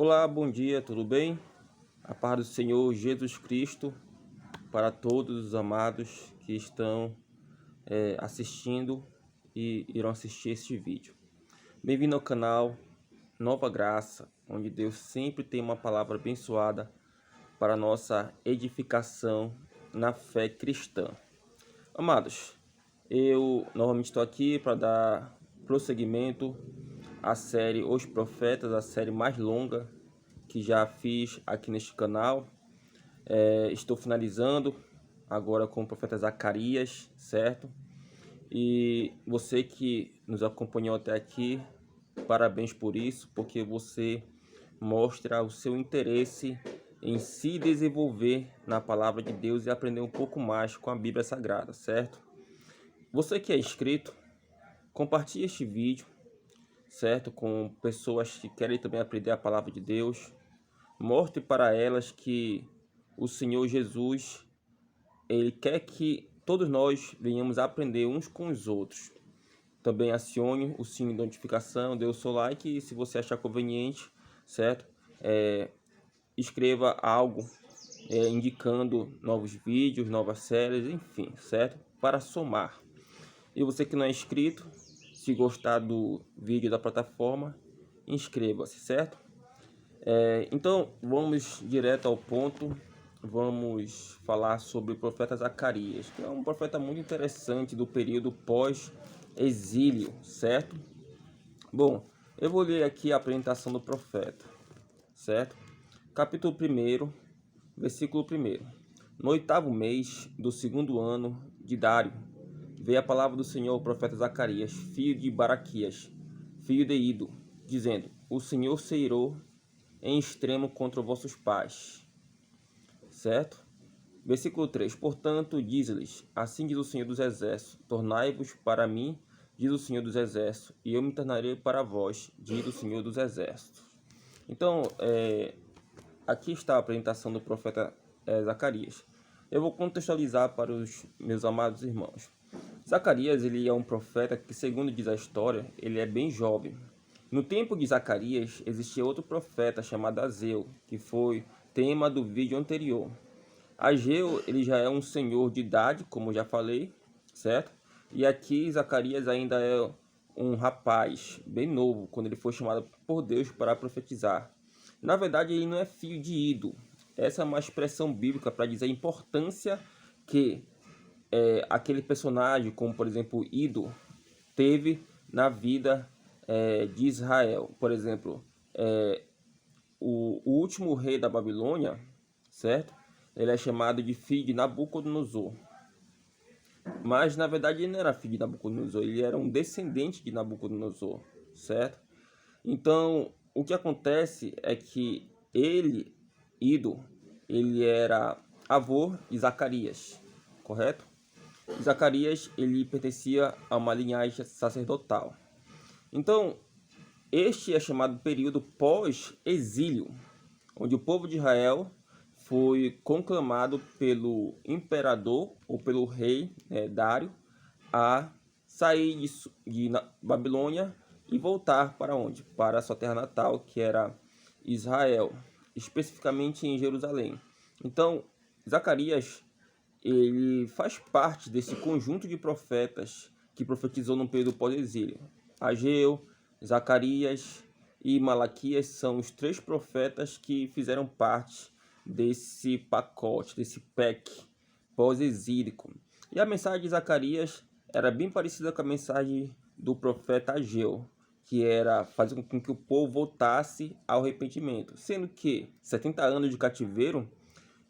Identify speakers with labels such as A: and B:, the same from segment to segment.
A: Olá, bom dia, tudo bem? A paz do Senhor Jesus Cristo para todos os amados que estão assistindo e irão assistir este vídeo. Bem-vindo ao canal Nova Graça, onde Deus sempre tem uma palavra abençoada para nossa edificação na fé cristã. Amados, eu novamente estou aqui para dar prosseguimento à série Os Profetas, a série mais longa que já fiz aqui neste canal. Estou finalizando agora com o profeta Zacarias, certo? E você que nos acompanhou até aqui, parabéns por isso, porque você mostra o seu interesse em se desenvolver na palavra de Deus e aprender um pouco mais com a Bíblia Sagrada, certo? Você que é inscrito, compartilhe este vídeo, certo? Com pessoas que querem também aprender a palavra de Deus. Mostre para elas que o Senhor Jesus, Ele quer que todos nós venhamos a aprender uns com os outros. Também acione o sininho de notificação, dê o seu like e se você achar conveniente, certo? Escreva algo indicando novos vídeos, novas séries, enfim, certo? Para somar. E você que não é inscrito, se gostar do vídeo da plataforma, inscreva-se, certo? Então, vamos direto ao ponto. Vamos falar sobre o profeta Zacarias, que é um profeta muito interessante do período pós-exílio, certo? Bom, eu vou ler aqui a apresentação do profeta, certo? Capítulo 1, versículo 1. No 8º mês do 2º ano de Dário, veio a palavra do Senhor ao profeta Zacarias, filho de Baraquias, filho de Ido, dizendo: O Senhor se irou em extremo contra vossos pais. Certo? Versículo 3. Portanto, diz-lhes, assim diz o Senhor dos Exércitos, tornai-vos para mim, diz o Senhor dos Exércitos, e eu me tornarei para vós, diz o Senhor dos Exércitos. Então, aqui está a apresentação do profeta Zacarias. Eu vou contextualizar para os meus amados irmãos. Zacarias, ele é um profeta que, segundo diz a história, ele é bem jovem. No tempo de Zacarias, existia outro profeta chamado Ageu, que foi tema do vídeo anterior. Ageu, ele já é um senhor de idade, como já falei, certo? E aqui Zacarias ainda é um rapaz bem novo, quando ele foi chamado por Deus para profetizar. Na verdade, ele não é filho de Ido. Essa é uma expressão bíblica para dizer a importância que aquele personagem, como por exemplo Ido, teve na vida de Israel. Por exemplo, o último rei da Babilônia, certo? Ele é chamado de filho de Nabucodonosor. Mas na verdade ele não era filho de Nabucodonosor, ele era um descendente de Nabucodonosor, certo? Então, o que acontece é que Ido, ele era avô de Zacarias, correto? Zacarias, ele pertencia a uma linhagem sacerdotal. Então, este é chamado período pós-exílio, onde o povo de Israel foi conclamado pelo imperador ou pelo rei Dário a sair de Babilônia e voltar para onde? Para a sua terra natal, que era Israel, especificamente em Jerusalém. Então, Zacarias, ele faz parte desse conjunto de profetas que profetizou no período pós-exílio. Ageu, Zacarias e Malaquias são os 3 profetas que fizeram parte desse pacote, desse pack pós-exílico. E a mensagem de Zacarias era bem parecida com a mensagem do profeta Ageu, que era fazer com que o povo voltasse ao arrependimento. Sendo que 70 anos de cativeiro,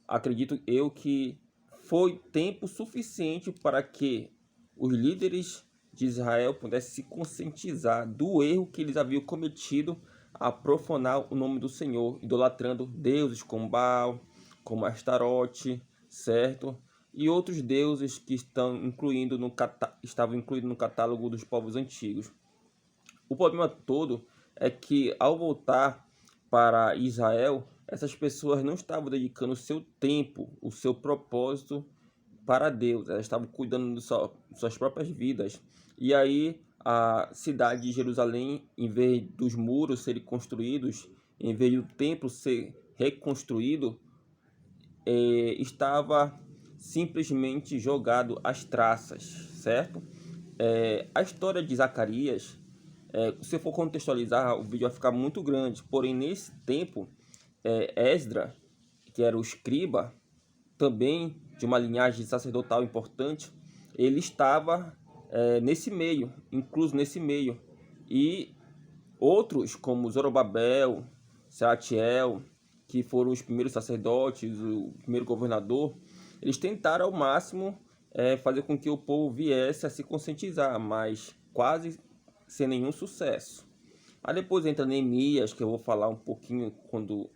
A: acredito eu que foi tempo suficiente para que os líderes de Israel pudessem se conscientizar do erro que eles haviam cometido a profanar o nome do Senhor, idolatrando deuses como Baal, como Astarote, certo? E outros deuses que estavam incluídos no catálogo dos povos antigos. O problema todo é que, ao voltar para Israel, essas pessoas não estavam dedicando o seu tempo, o seu propósito para Deus. Elas estavam cuidando de suas próprias vidas. E aí a cidade de Jerusalém, em vez dos muros serem construídos em vez do templo ser reconstruído, estava simplesmente jogado às traças, certo? A história de Zacarias, se for contextualizar, o vídeo vai ficar muito grande, porém nesse tempo, Esdra, que era o escriba, também de uma linhagem sacerdotal importante, ele estava nesse meio, incluso nesse meio, e outros como Zorobabel, Sealtiel, que foram os primeiros sacerdotes, o primeiro governador, eles tentaram ao máximo fazer com que o povo viesse a se conscientizar, mas quase sem nenhum sucesso. Aí depois entra Neemias, que eu vou falar um pouquinho quando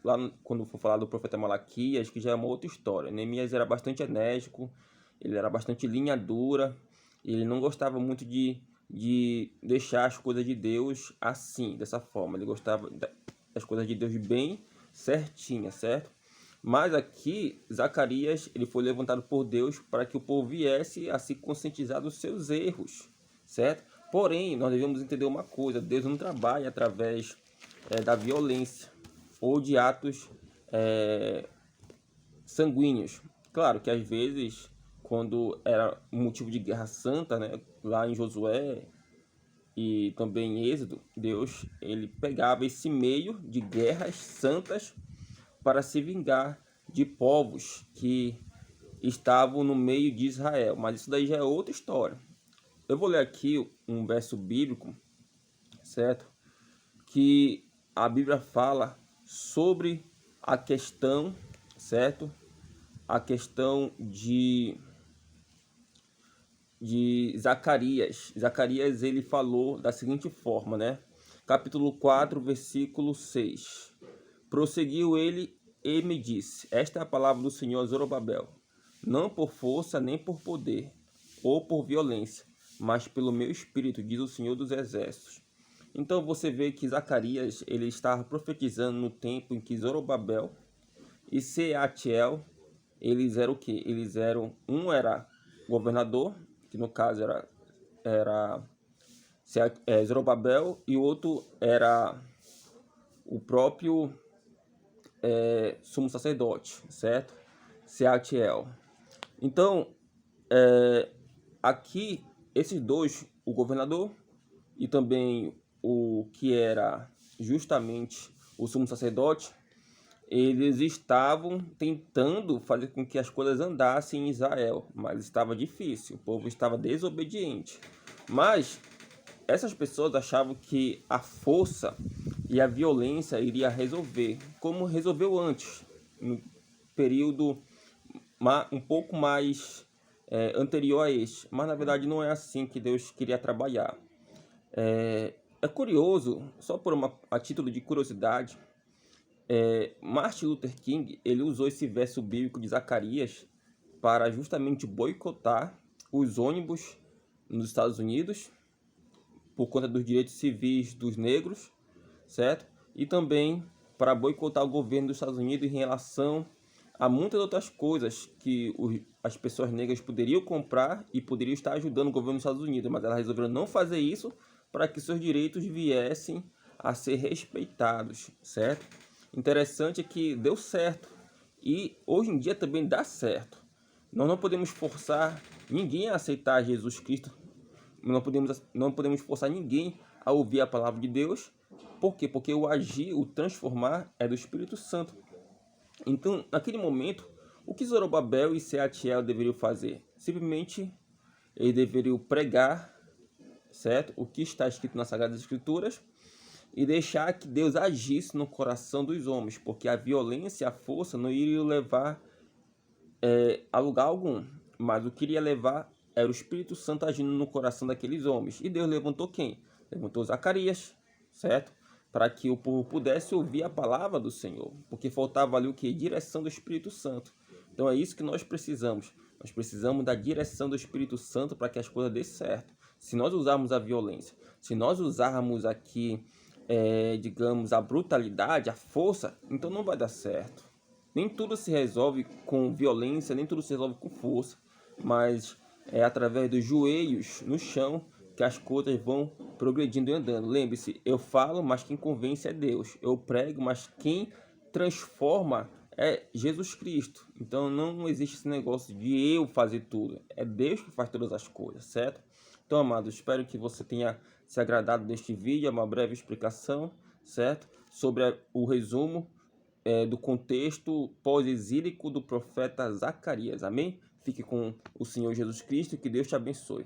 A: for falar do profeta Malaquias, que já é uma outra história. Neemias era bastante enérgico, ele era bastante linha dura, ele não gostava muito de deixar as coisas de Deus assim, dessa forma. Ele gostava das coisas de Deus bem certinhas, certo? Mas aqui, Zacarias, ele foi levantado por Deus para que o povo viesse a se conscientizar dos seus erros, certo? Porém, nós devemos entender uma coisa: Deus não trabalha através da violência ou de atos sanguíneos. Claro que às vezes, quando era um motivo de guerra santa, né, lá em Josué e também em Êxodo, Deus ele pegava esse meio de guerras santas para se vingar de povos que estavam no meio de Israel. Mas isso daí já é outra história. Eu vou ler aqui um verso bíblico, certo? Que a Bíblia fala sobre a questão, certo? A questão de Zacarias. Zacarias, ele falou da seguinte forma, né? Capítulo 4, versículo 6. Prosseguiu ele e me disse: esta é a palavra do Senhor a Zorobabel, não por força nem por poder, ou por violência, mas pelo meu espírito, diz o Senhor dos Exércitos. Então você vê que Zacarias ele estava profetizando no tempo em que Zorobabel e Sealtiel, eles eram o quê? Eles eram, um era governador, que no caso era Zorobabel, e o outro era o próprio sumo sacerdote, certo? Sealtiel. Então, aqui, esses dois, o governador e também o que era justamente o sumo sacerdote, eles estavam tentando fazer com que as coisas andassem em Israel, mas estava difícil, o povo estava desobediente. Mas essas pessoas achavam que a força e a violência iria resolver, como resolveu antes, no período um pouco mais anterior a este. Mas na verdade não é assim que Deus queria trabalhar. É curioso, só a título de curiosidade, Martin Luther King ele usou esse verso bíblico de Zacarias para justamente boicotar os ônibus nos Estados Unidos por conta dos direitos civis dos negros, certo? E também para boicotar o governo dos Estados Unidos em relação a muitas outras coisas que as pessoas negras poderiam comprar e poderiam estar ajudando o governo dos Estados Unidos, mas elas resolveram não fazer isso para que seus direitos viessem a ser respeitados, certo? Interessante é que deu certo e hoje em dia também dá certo. Nós não podemos forçar ninguém a aceitar Jesus Cristo. Não podemos forçar ninguém a ouvir a palavra de Deus. Por quê? Porque o agir, o transformar é do Espírito Santo. Então, naquele momento, o que Zorobabel e Sealtiel deveriam fazer? Simplesmente, eles deveriam pregar, certo? O que está escrito nas Sagradas Escrituras e deixar que Deus agisse no coração dos homens, porque a violência e a força não iriam levar a lugar algum, mas o que iria levar era o Espírito Santo agindo no coração daqueles homens. E Deus levantou quem? Levantou Zacarias, certo? Para que o povo pudesse ouvir a palavra do Senhor, porque faltava ali o que? Direção do Espírito Santo. Então é isso que nós precisamos. Nós precisamos da direção do Espírito Santo para que as coisas dêem certo. Se nós usarmos a violência, se nós usarmos aqui, digamos, a brutalidade, a força, então não vai dar certo. Nem tudo se resolve com violência, nem tudo se resolve com força, mas é através dos joelhos no chão que que as coisas vão progredindo e andando. Lembre-se, eu falo, mas quem convence é Deus. Eu prego, mas quem transforma é Jesus Cristo. Então não existe esse negócio de eu fazer tudo. É Deus que faz todas as coisas, certo? Então, amados, espero que você tenha se agradado deste vídeo. É uma breve explicação, certo? Sobre o resumo do contexto pós-exílico do profeta Zacarias. Amém? Fique com o Senhor Jesus Cristo e que Deus te abençoe.